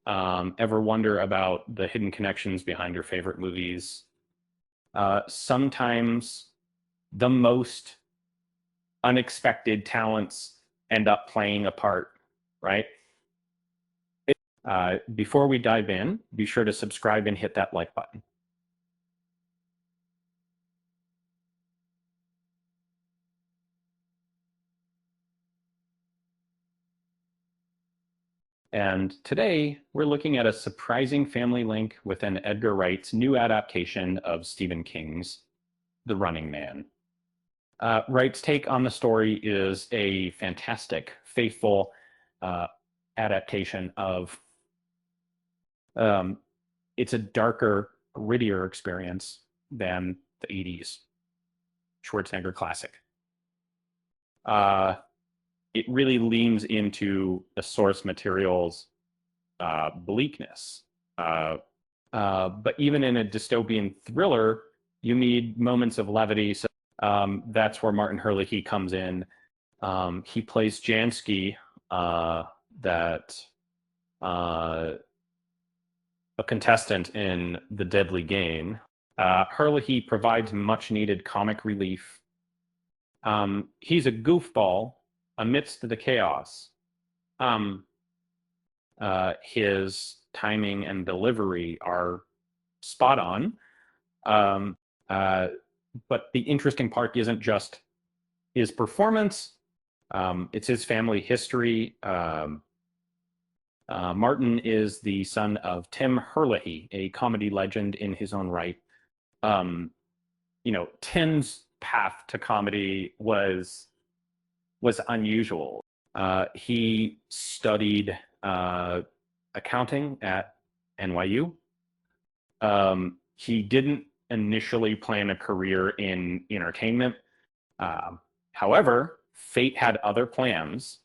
Ever wonder about the hidden connections behind your favorite movies? Sometimes the most unexpected talents end up playing a part, right? Before we dive in, be sure to subscribe and hit that like button. And today we're looking at a surprising family link within Edgar Wright's new adaptation of Stephen King's The Running Man. Wright's take on the story is a fantastic, faithful adaptation of. It's a darker, grittier experience than the '80s Schwarzenegger classic. It really leans into the source material's bleakness. But even in a dystopian thriller, you need moments of levity. So that's where Martin Herlihy comes in. He plays Jansky, that a contestant in The Deadly Game. Herlihy provides much needed comic relief. He's a goofball amidst the chaos. His timing and delivery are spot on. But the interesting part isn't just his performance, it's his family history. Martin is the son of Tim Herlihy, a comedy legend in his own right. Tim's path to comedy was unusual. He studied accounting at NYU. He didn't initially plan a career in entertainment. However, fate had other plans.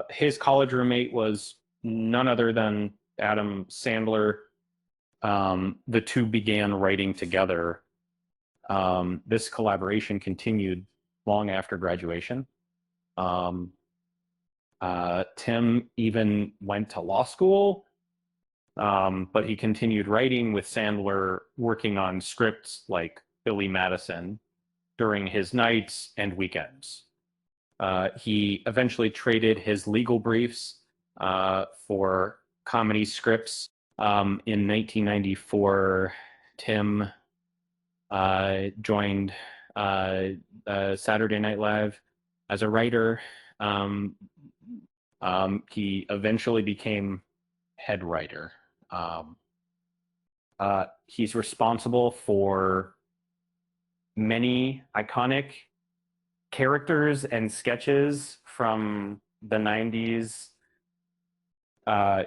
His college roommate was none other than Adam Sandler. The two began writing together. This collaboration continued long after graduation. Tim even went to law school, but he continued writing with Sandler, working on scripts like Billy Madison during his nights and weekends. He eventually traded his legal briefs for comedy scripts. In 1994, Tim joined Saturday Night Live as a writer. He eventually became head writer. He's responsible for many iconic characters and sketches from the '90s.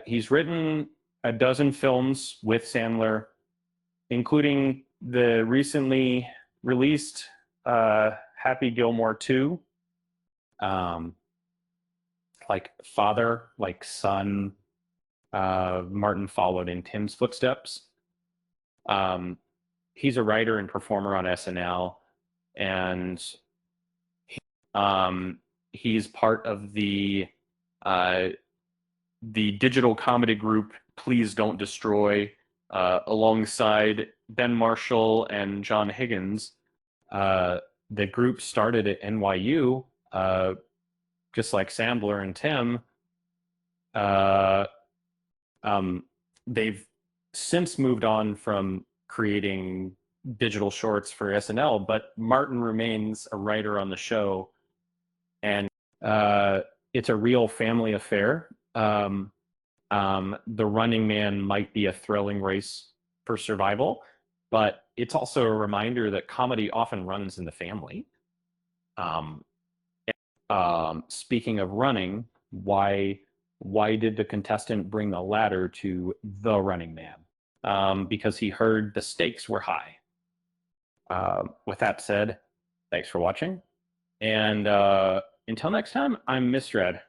He's written a dozen films with Sandler, including the recently released Happy Gilmore 2, like father, like son. Martin followed in Tim's footsteps. He's a writer and performer on SNL, and he's part of the digital comedy group Please Don't Destroy, alongside Ben Marshall and John Higgins. The group started at NYU, just like Sandler and Tim. They've since moved on from creating digital shorts for SNL, but Martin remains a writer on the show, and it's a real family affair. The Running Man might be a thrilling race for survival, but it's also a reminder that comedy often runs in the family. Speaking of running, why did the contestant bring the ladder to the Running Man? Because he heard the stakes were high. With that said, thanks for watching, and until next time, I'm Mr. Ed.